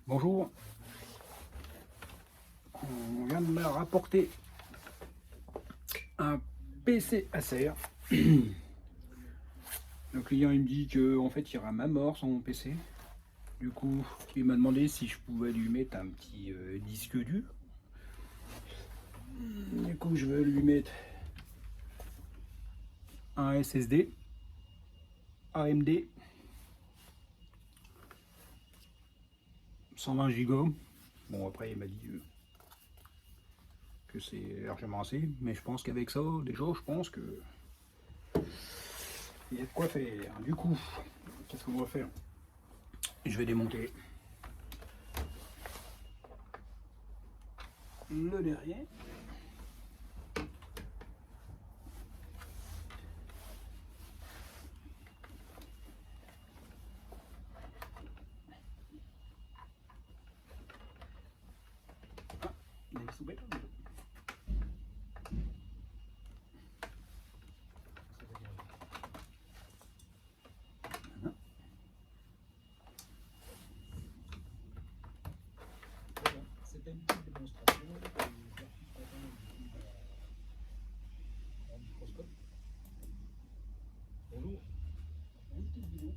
Bonjour, on vient de me rapporter un PC Acer. Le client il me dit que en fait il rame à mort son PC. Du coup, il m'a demandé si je pouvais lui mettre un petit disque dur. Du coup, je vais lui mettre un SSD AMD 120 Go. Bon, après il m'a dit que c'est largement assez, mais je pense qu'avec ça, déjà, je pense que il y a de quoi faire. Du coup, qu'est-ce qu'on va faire? Je vais démonter le derrière. C'était une petite démonstration en microscope. Bonjour. Une petite vidéo.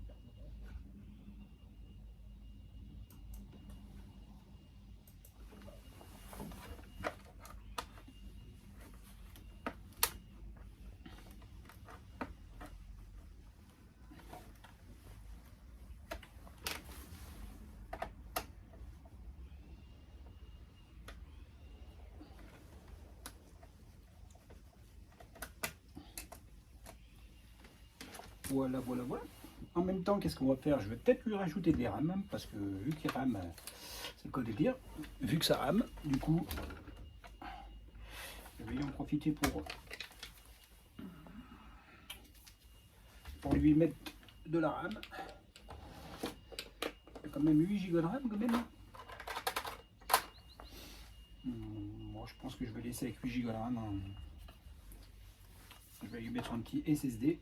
Voilà, voilà, voilà. En même temps, qu'est-ce qu'on va faire? Je vais peut-être lui rajouter des rames, parce que vu qu'il rame, c'est le cas de dire, vu que ça rame, du coup, je vais en profiter pour lui mettre de la RAM. Il y a quand même 8 Go de RAM, quand même. Moi, je pense que je vais laisser avec 8 Go de RAM. Je vais lui mettre un petit SSD.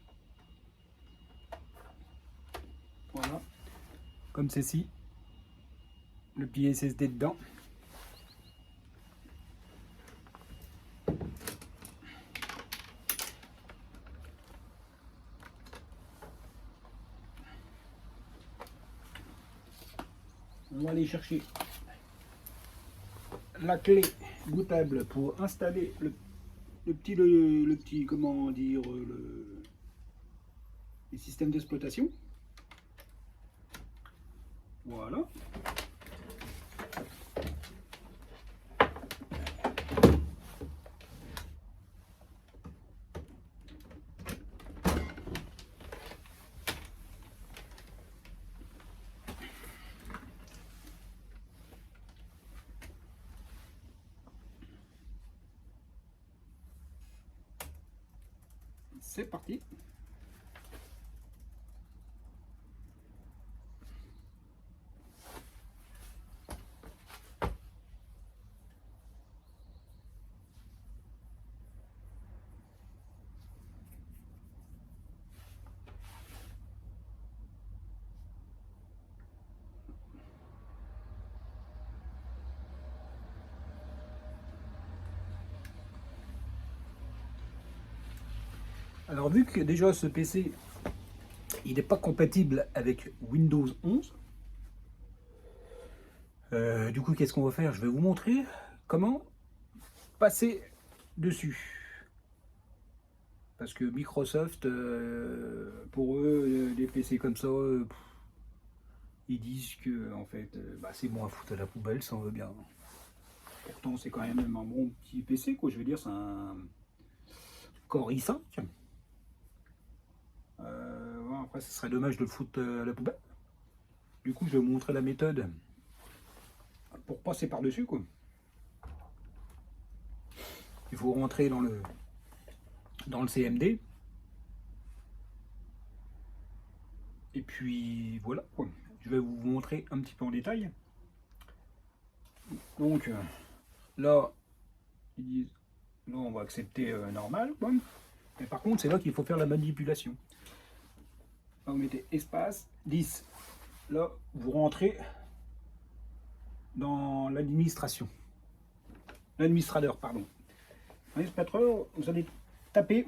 Voilà. Comme ceci. Le petit SSD dedans. On va aller chercher la clé bootable pour installer le petit, comment dire, le système d'exploitation. Voilà. C'est parti. Alors vu que déjà ce PC il n'est pas compatible avec Windows 11, du coup qu'est-ce qu'on va faire? Je vais vous montrer comment passer dessus. Parce que Microsoft, pour eux, des PC comme ça, ils disent que en fait, c'est bon à foutre à la poubelle, ça en veut bien. Pourtant c'est quand même un bon petit PC, quoi. Je veux dire, c'est un Core i5. Bon, après, ce serait dommage de le foutre à la poubelle. Du coup, je vais vous montrer la méthode pour passer par-dessus, quoi. Il faut rentrer dans le CMD. Et puis voilà, quoi. Je vais vous montrer un petit peu en détail. Donc là, ils disent, là on va accepter normal, quoi. Mais par contre, c'est là qu'il faut faire la manipulation. Là, vous mettez espace 10. Là, vous rentrez dans l'administration. L'administrateur, pardon. Administrateur, vous allez taper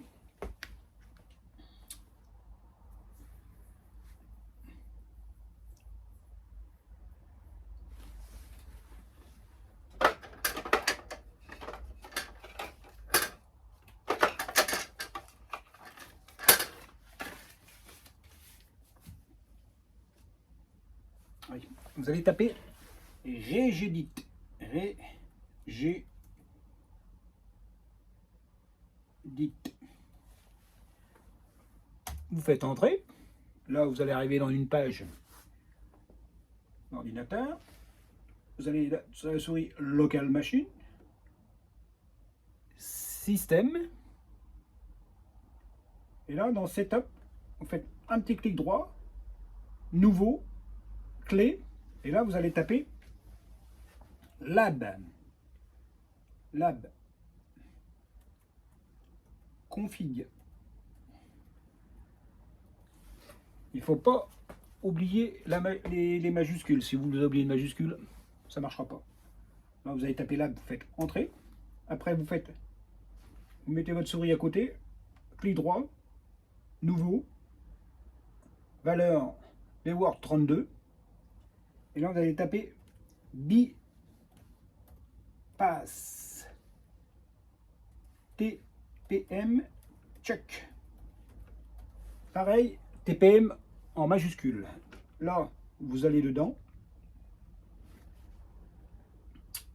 vous allez taper Régédit. Régédit. Vous faites entrer. Là, vous allez arriver dans une page d'ordinateur. Vous allez sur la souris Local Machine. Système. Et là, dans Setup, vous faites un petit clic droit. Nouveau. Clé. Et là, vous allez taper Lab. Lab. Config. Il ne faut pas oublier les majuscules. Si vous oubliez une majuscule, ça ne marchera pas. Là, vous allez taper Lab, vous faites Entrée. Après, vous mettez votre souris à côté, clic droit, Nouveau, valeur des Word 32. Et là, vous allez taper Bypass. TPM check. Pareil, TPM en majuscule. Là, vous allez dedans.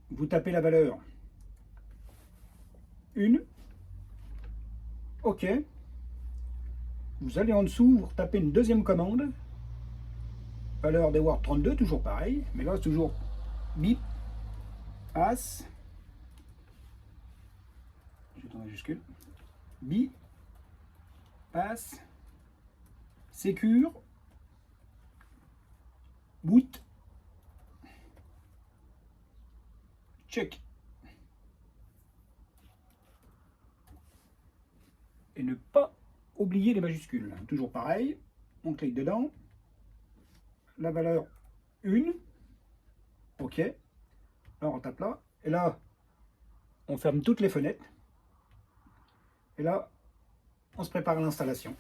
Vous tapez la valeur 1. OK. Vous allez en dessous, vous tapez une deuxième commande. Valeur des Word 32, toujours pareil. Mais là, c'est toujours bip, passe. Je vais en majuscule. Bip, passe, secure, boot, check. Et ne pas oublier les majuscules. Toujours pareil, on clique dedans. La valeur 1. OK. Alors on tape là. Et là, on ferme toutes les fenêtres. Et là, on se prépare à l'installation.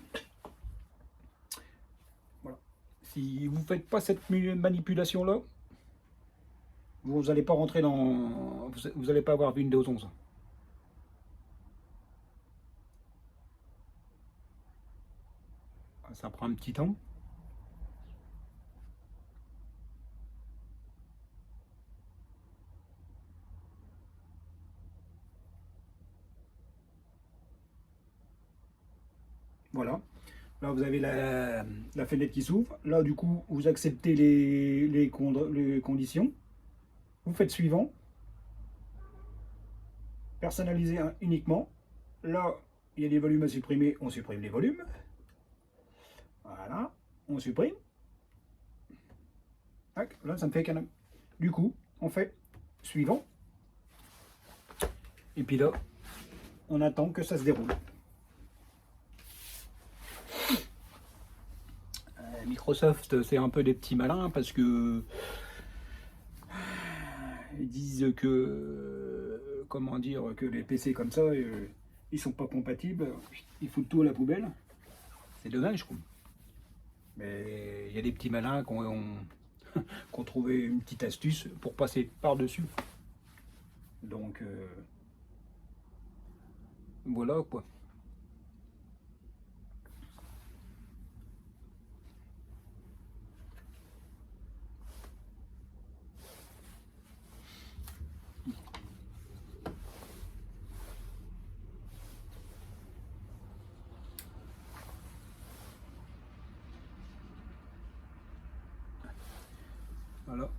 Voilà. Si vous ne faites pas cette manipulation-là, vous n'allez pas rentrer dans... Vous n'allez pas avoir Windows 11. Ça prend un petit temps. Voilà. Là, vous avez la fenêtre qui s'ouvre. Là, du coup, vous acceptez les conditions. Vous faites suivant. Personnaliser uniquement. Là, il y a des volumes à supprimer. On supprime les volumes. Voilà. On supprime. Là, ça me fait qu'un... Du coup, on fait suivant. Et puis là, on attend que ça se déroule. Microsoft, c'est un peu des petits malins parce que ils disent que, comment dire, que les PC comme ça, ils sont pas compatibles, ils foutent tout à la poubelle. C'est dommage, quoi. Mais il y a des petits malins qui ont trouvé une petite astuce pour passer par-dessus. Donc, voilà, quoi. Voilà.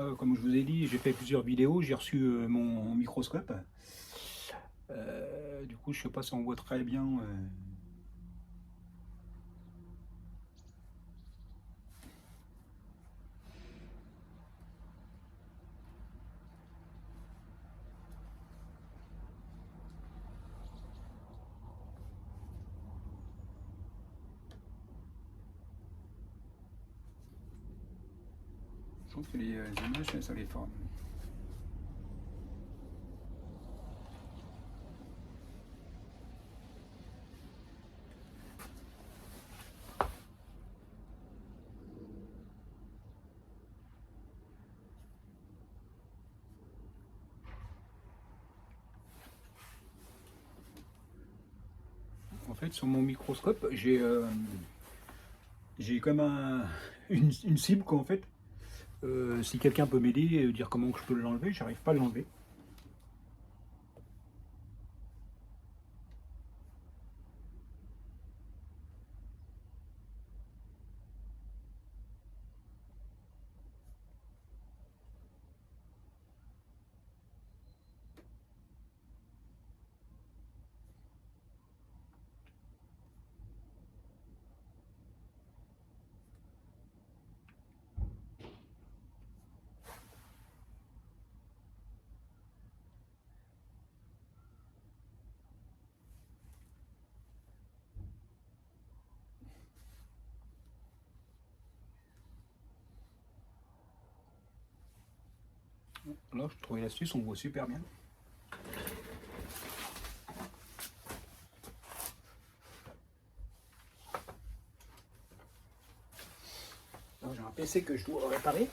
Là, comme je vous ai dit, j'ai fait plusieurs vidéos, j'ai reçu mon microscope. Du coup, je sais pas si on voit très bien. Je trouve que les images, ça les forme. En fait, sur mon microscope, j'ai comme une cible, quoi, en fait. Si quelqu'un peut m'aider et dire comment je peux l'enlever, j'arrive pas à l'enlever. Là, je trouvais l'astuce, on voit super bien. J'ai un PC que je dois réparer.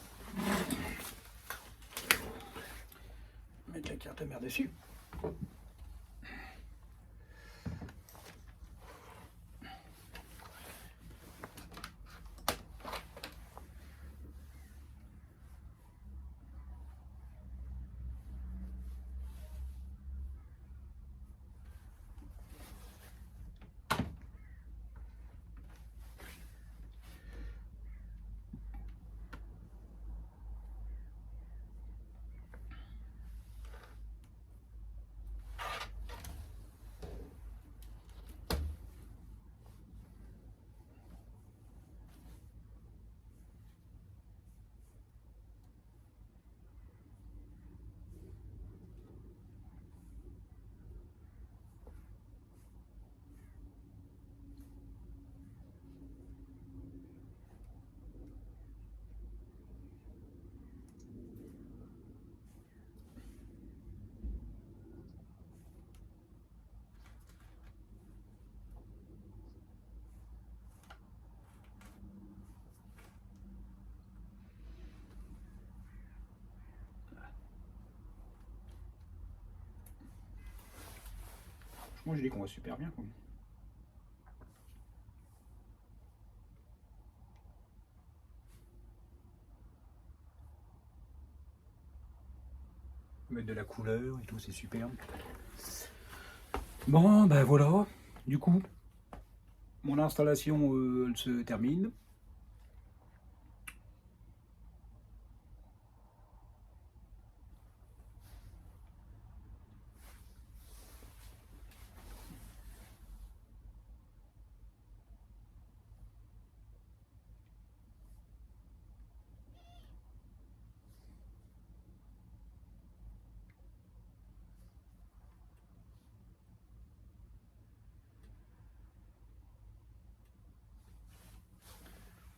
Mettre la carte mère dessus. Moi, je dis qu'on voit super bien, quoi. Mettre de la couleur et tout, c'est superbe. Bon, ben voilà. Du coup, mon installation, elle se termine.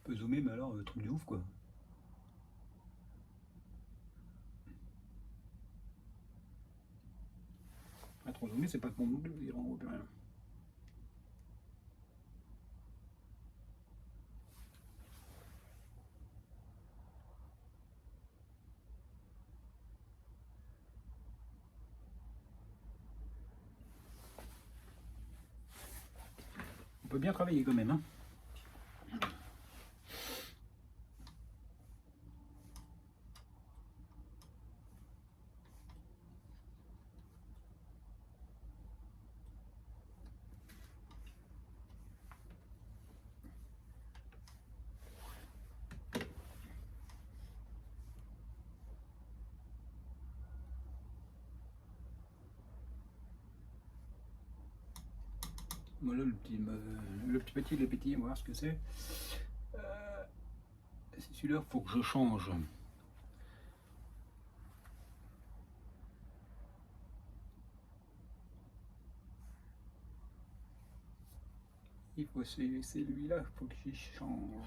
On peut zoomer, mais alors, truc de ouf, quoi. Pas trop zoomer, c'est pas que mon double, il en voit plus rien. On peut bien travailler quand même, hein. Voilà le petit, les petits, on va voir ce que c'est. C'est celui-là, faut que je change. Il faut c'est celui-là, faut que j'y change.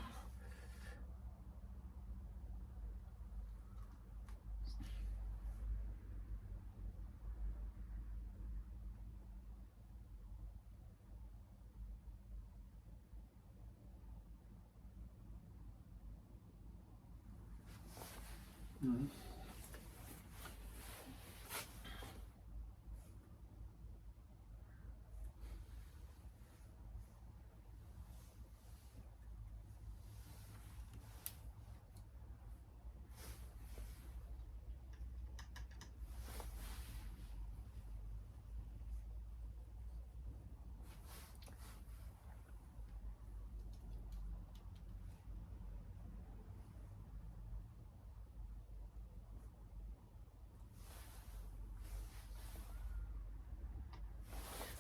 Mhm.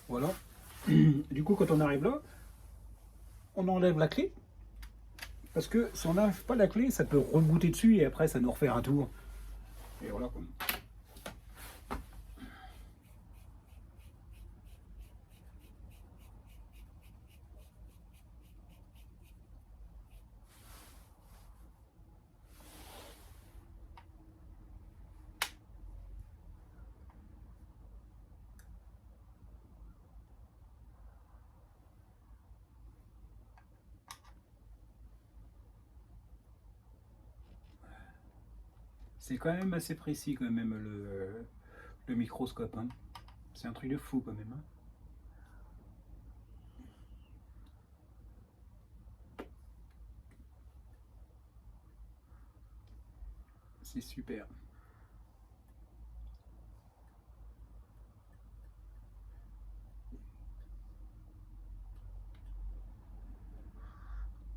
Voilà. Du coup, quand on arrive là, on enlève la clé. Parce que si on n'enlève pas la clé, ça peut rebooter dessus et après ça nous refait un tour. Et voilà quoi. C'est quand même assez précis quand même le microscope. Hein. C'est un truc de fou quand même. Hein. C'est super.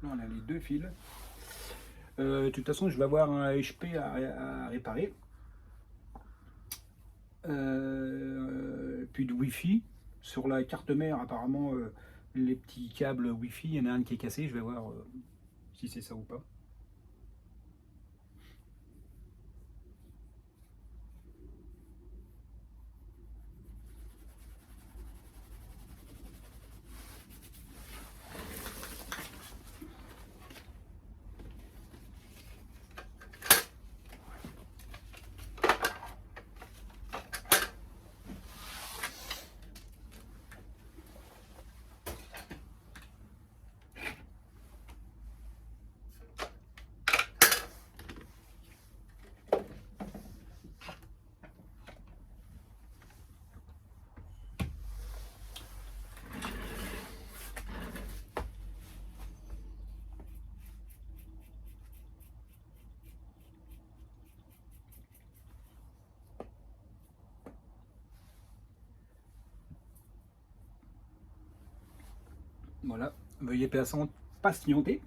Là on a les deux fils. De toute façon je vais avoir un HP à réparer. Puis de Wi-Fi. Sur la carte mère apparemment les petits câbles Wi-Fi, il y en a un qui est cassé, je vais voir si c'est ça ou pas. Voilà, veuillez patienter.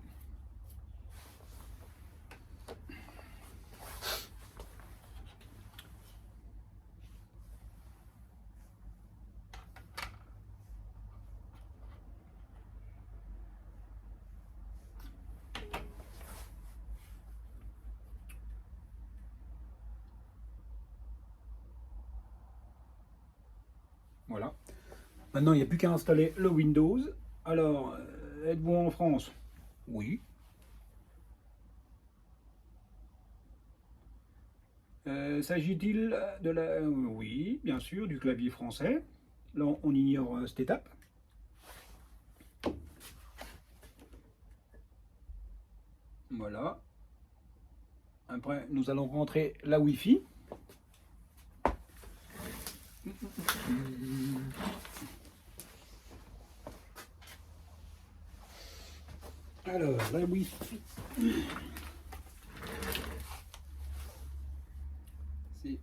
Voilà. Maintenant, il n'y a plus qu'à installer le Windows. Alors, êtes-vous en France? Oui. S'agit-il de la... oui, bien sûr, du clavier français. Là, on ignore cette étape. Voilà. Après, nous allons rentrer la Wi-Fi. Alors, la Wi-Fi. C'est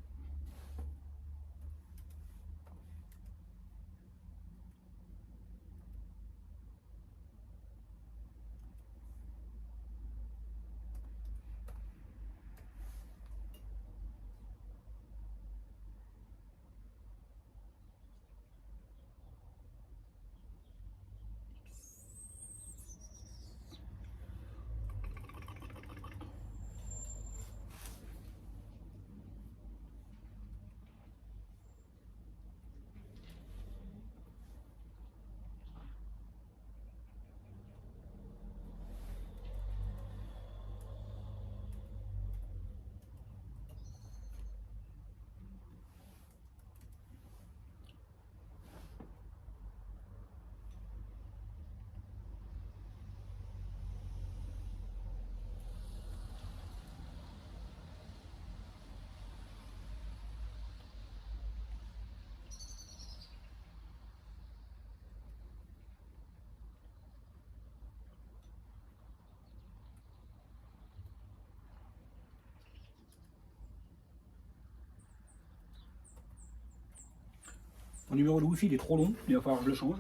Mon numéro de Wi-Fi il est trop long, il va falloir que je le change.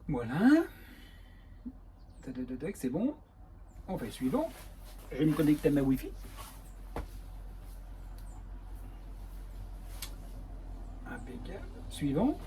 Voilà. C'est bon. On fait suivant. Je vais me connecter à ma Wi-Fi. Impeccable. Suivant.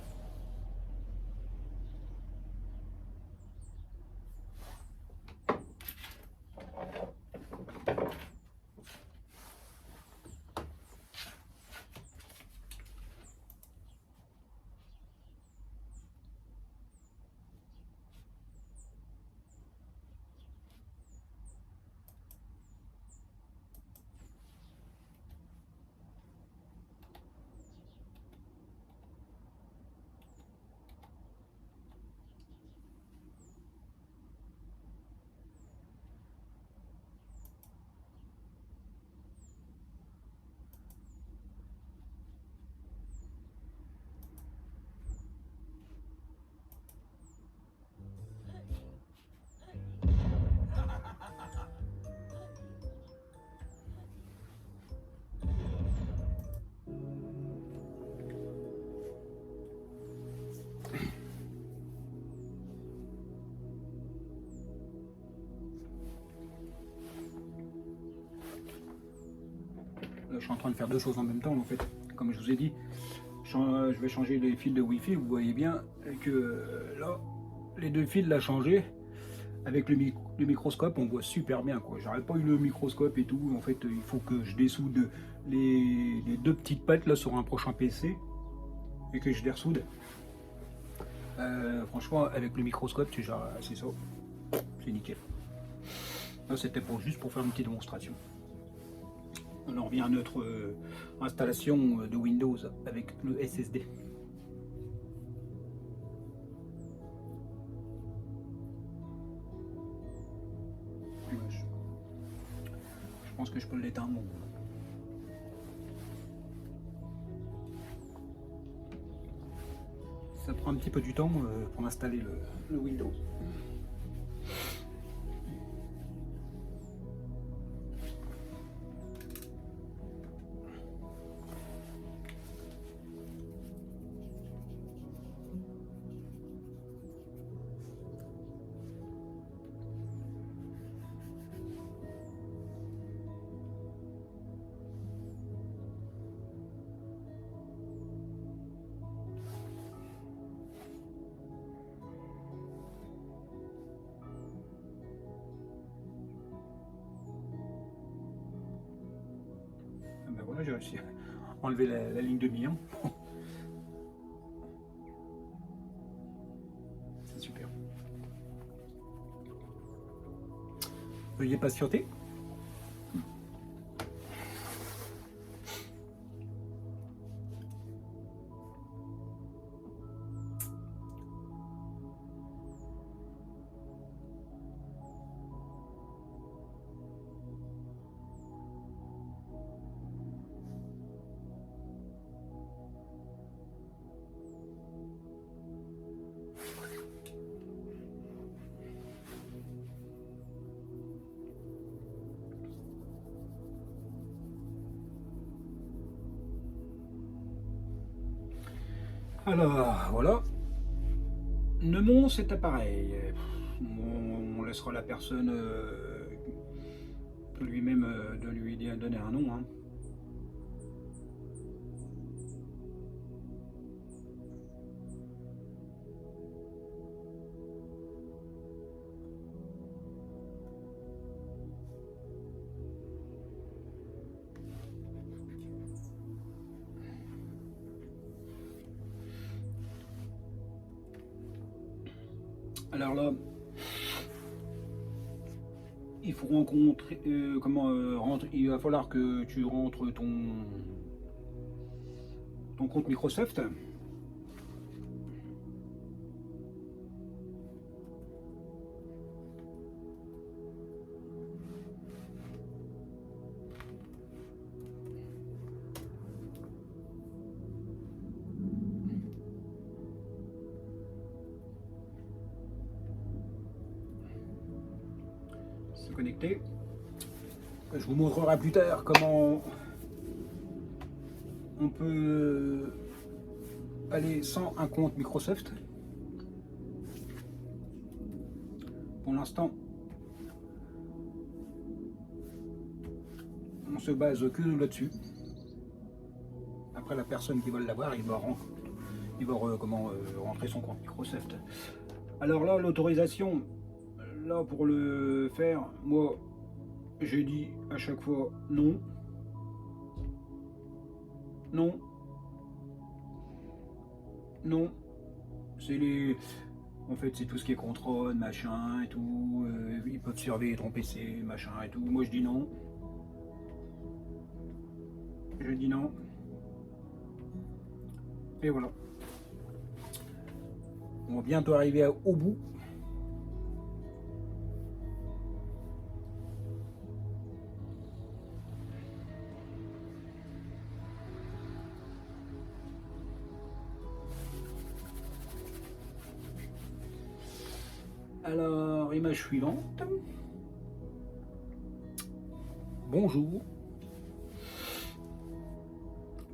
Là, je suis en train de faire deux choses en même temps en fait. Comme je vous ai dit, je vais changer les fils de Wi-Fi. Vous voyez bien que là, les deux fils l'a changé. Avec le microscope, on voit super bien quoi. J'aurais pas eu le microscope et tout. En fait, il faut que je dessoude les deux petites pattes là sur un prochain PC et que je les ressoude. Franchement, avec le microscope, c'est ça, c'est nickel. Là, c'était juste pour faire une petite démonstration. On en revient à notre installation de Windows avec le SSD. Je pense que je peux l'éteindre. Ça prend un petit peu du temps pour installer le Windows. Ben voilà, j'ai réussi à enlever la ligne de million. C'est super. Veuillez patienter. Alors, voilà. Nommons cet appareil. On laissera la personne lui-même de lui donner un nom. Hein. Alors là, il faut rencontrer il va falloir que tu rentres ton compte Microsoft. se connecter. Je vous montrerai plus tard comment on peut aller sans un compte Microsoft. Pour l'instant, on se base que là-dessus. Après, la personne qui va l'avoir, il va rentrer son compte Microsoft. Alors là, l'autorisation, là pour le faire, moi, j'ai dit à chaque fois non, non, non. C'est les, en fait, c'est tout ce qui est contrôle, machin et tout. Ils peuvent surveiller ton PC, machin et tout. Moi, je dis non. Je dis non. Et voilà. On va bientôt arriver au bout. Alors, image suivante. Bonjour.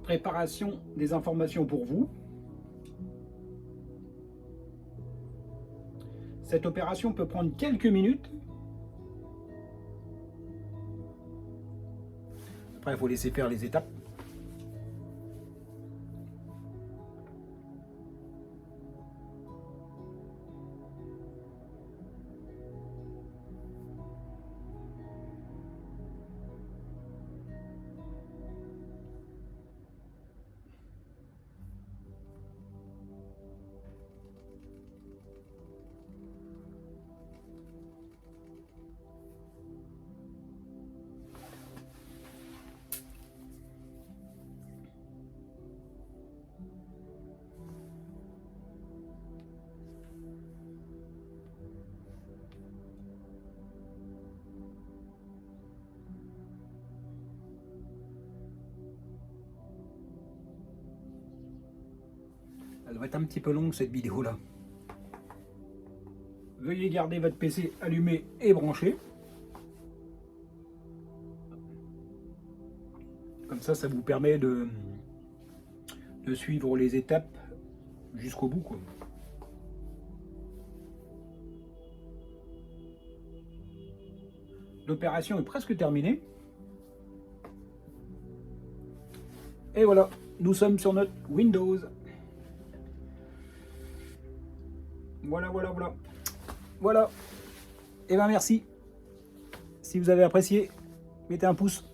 Préparation des informations pour vous. Cette opération peut prendre quelques minutes. Après, il faut laisser faire les étapes. Elle va être un petit peu longue cette vidéo là. Veuillez garder votre PC allumé et branché. Comme ça vous permet de suivre les étapes jusqu'au bout, quoi. L'opération est presque terminée. Et voilà, nous sommes sur notre Windows. Voilà. Voilà. Et bien merci. Si vous avez apprécié, mettez un pouce.